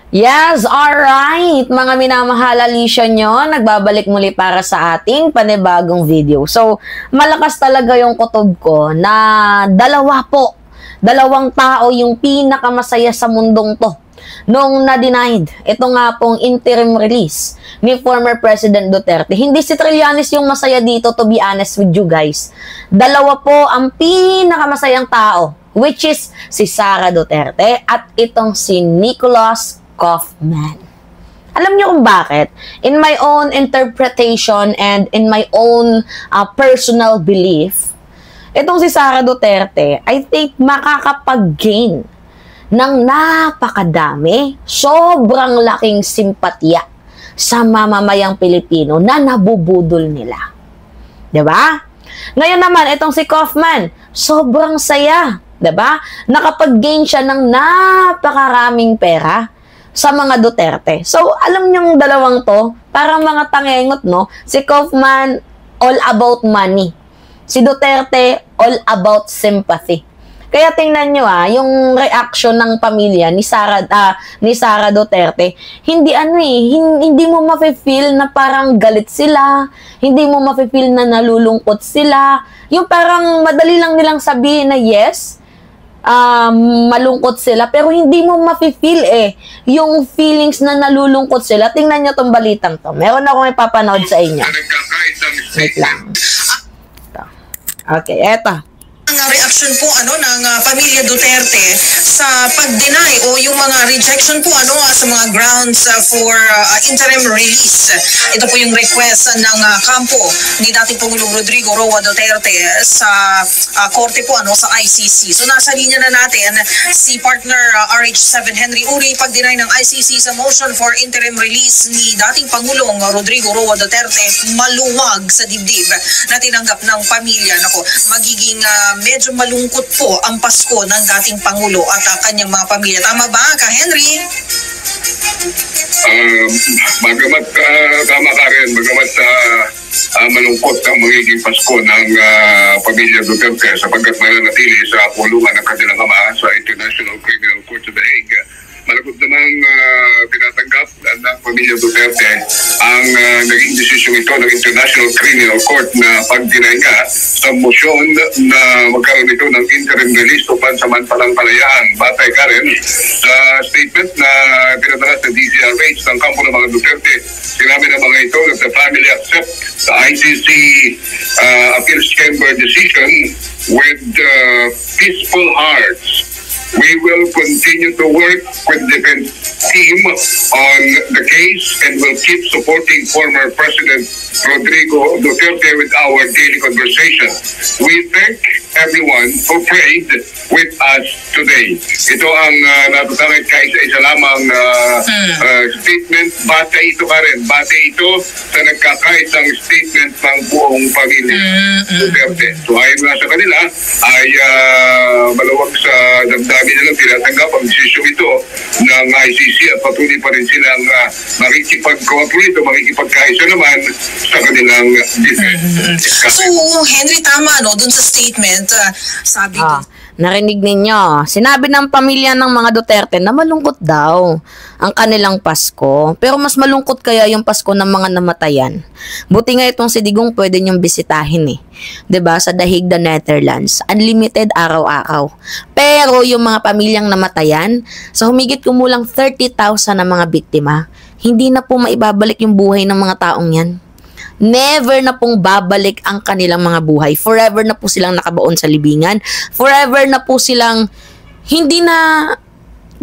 Yes, alright, mga minamahal alisyo nyo, nagbabalik muli para sa ating panibagong video. So, malakas talaga yung kutob ko na dalawang tao yung pinakamasaya sa mundong to. Nung na-denied, ito nga pong interim release ni former President Duterte. Hindi si Trillanes yung masaya dito, to be honest with you guys. Dalawa po ang pinakamasayang tao, which is si Sara Duterte at itong si Nicholas Kaufman. Alam niyo kung bakit? In my own interpretation and in my own personal belief, itong si Sara Duterte, I think makakapag-gain ng napakadami, sobrang laking simpatya sa mamamayang Pilipino na nabubudol nila. 'Di ba? Ngayon naman, itong si Kaufman, sobrang saya. 'Di ba? Nakapag-gain siya ng napakaraming pera sa mga Duterte. So, alam niyong dalawang to, parang mga tangengot, no? Si Kaufman, all about money. Si Duterte, all about sympathy. Kaya tingnan nyo yung reaction ng pamilya ni Sara Duterte, hindi mo mafe-feel na parang galit sila, hindi mo mafe-feel na nalulungkot sila. Yung parang madali lang nilang sabihin na yes, malungkot sila, pero hindi mo mafe-feel yung feelings na nalulungkot sila. Tingnan nyo tong balitang to. Meron akong ipapanood sa inyo. Wait lang. Okay, eto. Ang reaction po ng pamilya Duterte sa pag-deny o yung mga rejection po sa mga grounds for interim release. Ito po yung request ng kampo ni dating Pangulong Rodrigo Roa Duterte sa korte po sa ICC. So nasa linya na natin si partner RH7 Henry Uri. Pag-deny ng ICC sa motion for interim release ni dating Pangulong Rodrigo Roa Duterte, maluwag sa dibdib na tinanggap ng pamilya. Nako, magiging medyo malungkot po ang Pasko ng dating Pangulo at kanyang mga pamilya. Tama ba, Ka Henry? Bagamat tama ka rin, bagamat malungkot ang magiging Pasko ng pamilya Duterte sapagkat mananatili sa pulungan ng kanilang ama sa International Criminal Court sa The Hague. Malagod namang tinatanggap ng pamilya Duterte ang naging desisyon ito ng International Criminal Court na pag-deny nga sa motion na magkaroon ito ng interim release o pansamantalang palayaan. Batay ka rin sa statement na pinadala sa DZRH ng kampo ng mga Duterte. Sinabi ng mga ito that the family accept the ICC Appeals Chamber decision with peaceful hearts. We will continue to work with the defense team on the case and will keep supporting former President Rodrigo Duterte with our daily conversation. We thank everyone who prayed with us today. Ito ang natatangit kaisa-isa lamang statement. Bate ito ka rin. Bate ito sa nagkakaisang statement ng buong pamilya Duterte. So ayon nga sa kanila ay malawag sa damdamin nilang tinatanggap ang desisyon ito ng ICC at patuloy pa rin silang makikipag-cooperate o makikipagkaisa naman sa kanilang defense. So, Henry, tama dun sa statement, sabi ko. Narinig ninyo, sinabi ng pamilya ng mga Duterte na malungkot daw ang kanilang Pasko. Pero mas malungkot kaya yung Pasko ng mga namatayan. Buti nga itong si Digong pwede nyong bisitahin 'Diba? Sa The Hague, the Netherlands. Unlimited araw-araw. Pero yung mga pamilyang namatayan, sa humigit kumulang 30,000 na mga biktima, hindi na po maibabalik yung buhay ng mga taong yan. Never na pong babalik ang kanilang mga buhay. Forever na po silang nakabaon sa libingan. Forever na po silang hindi na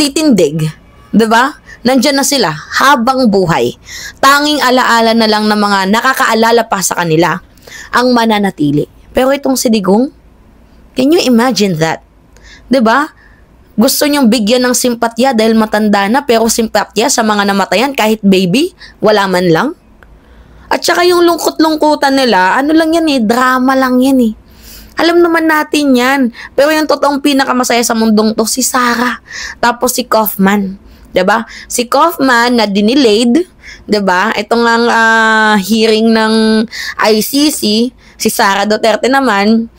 titindig. 'Di ba? Nandiyan na sila habang buhay. Tanging alaala na lang ng mga nakakaalala pa sa kanila ang mananatili. Pero itong si Digong, can you imagine that? 'Di ba? Gusto niyong bigyan ng simpatya dahil matanda na, pero simpatya sa mga namatayan kahit baby, wala man lang. At saka yung lungkot-lungkutan nila, ano lang yan drama lang yan Alam naman natin yan. Pero yung totoong pinakamasaya sa mundong to, si Sara. Tapos si Kaufman. 'Di ba? Si Kaufman na dinilayed, 'di ba? Ito ngang hearing ng ICC, si Sara Duterte naman,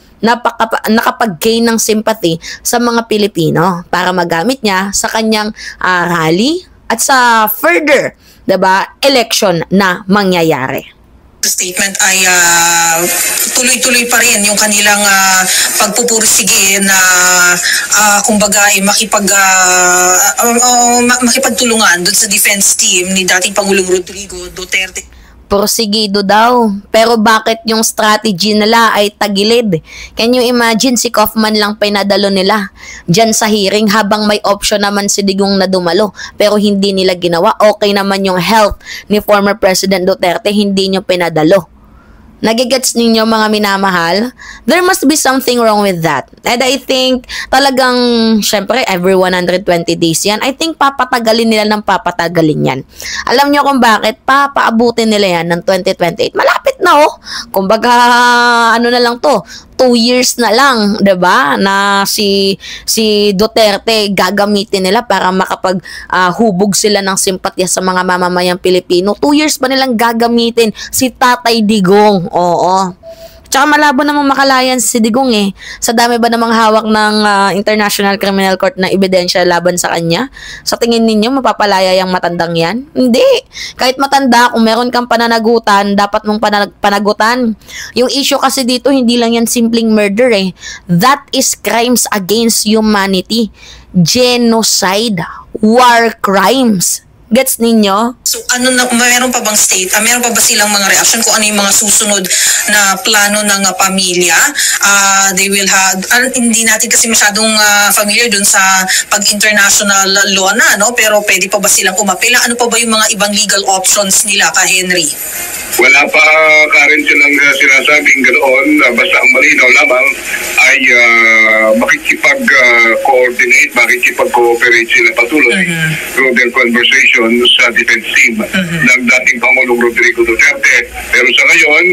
nakapag-gain ng sympathy sa mga Pilipino para magamit niya sa kanyang rally at sa further, 'di ba, election na mangyayari. Statement ay tuloy-tuloy pa rin yung kanilang pagpupursige na kumbaga ay makipagtulungan doon sa defense team ni dating Pangulong Rodrigo Duterte. Porsigido daw. Pero bakit yung strategy nila ay tagilid? Can you imagine si Kaufman lang pinadalo nila dyan sa hearing habang may option naman si Digong na dumalo pero hindi nila ginawa. Okay naman yung health ni former President Duterte, hindi nyo pinadalo. Nagigets ninyo mga minamahal? There must be something wrong with that. And I think talagang, syempre, every 120 days yan. I think papatagalin nila ng papatagalin yan. Alam nyo kung bakit? Papaabutin nila yan ng 2028. Malapit na oh. Kumbaga, ano na lang to, 2 years na lang, 'di ba? Na si Duterte gagamitin nila para hubog sila ng simpatya sa mga mamamayang Pilipino. 2 years pa nilang gagamitin si Tatay Digong. Oo. Tsaka malabo namang makalayan si Digong eh. Sa dami ba namang hawak ng International Criminal Court na ebidensya laban sa kanya? Sa tingin ninyo, mapapalaya yung matandang yan? Hindi. Kahit matanda, kung meron kang pananagutan, dapat mong panagutan. Yung issue kasi dito, hindi lang yan simpleng murder eh. That is crimes against humanity. Genocide. War crimes. Gets ninyo? So meron pa bang meron pa ba silang mga reaction kung ano yung mga susunod na plano ng pamilya? They will have, hindi natin kasi masyadong familiar dun sa pag-international law na, no? Pero pwede pa ba silang umapela? Ano pa ba yung mga ibang legal options nila ka Henry? Wala pa Karen silang sinasabing ganoon, basta ang malinaw lamang ay makikipag-coordinate, makikipag-cooperate sila patuloy through their conversation sa defense team ng dating Pangulong Rodrigo Duterte. Pero sa ngayon,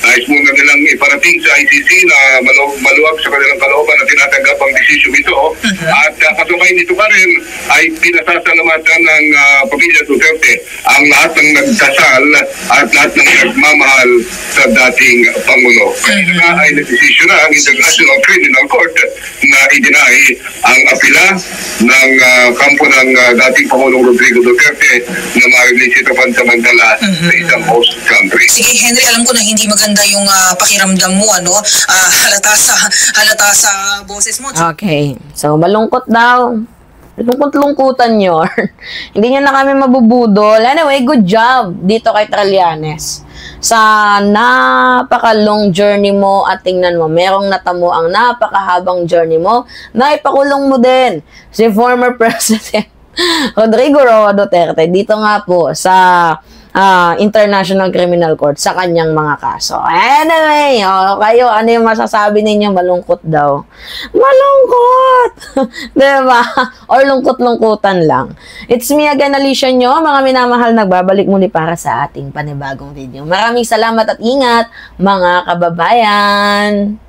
nais muna nilang iparating sa ICC na maluwag sa kanilang kalooban na tinatanggap ang desisyon ito. At kasabay nito pa rin ay pinasasalamatan ng pamilya Duterte ang lahat ng nagdasal at lahat ng nagmamahal sa dating Pangulo. Kaya ay nagdesisyon na ang International Criminal Court na i-deny ang apela ng kampo ng dating Pangulong Rodrigo Duterte na ma-release ito pansamantala sa isang host country. Sige Henry, alam ko na hindi maganda yung pakiramdam mo, ano? Halata sa boses mo. Okay. So, malungkot daw. Lungkot-lungkutan nyo. Hindi nyo na kami mabubudol. Anyway, good job dito kay Trillanes. Sa napaka-long journey mo at tingnan mo, merong natamo ang napakahabang journey mo na ipakulong mo din si former President Rodrigo Roa Duterte dito nga po sa International Criminal Court sa kanyang mga kaso. Anyway, kayo, ano yung masasabi ninyo? Malungkot daw. Malungkot! Diba? Or lungkot-lungkutan lang. It's me again, Alicia nyo. Mga minamahal, nagbabalik muli para sa ating panibagong video. Maraming salamat at ingat, mga kababayan!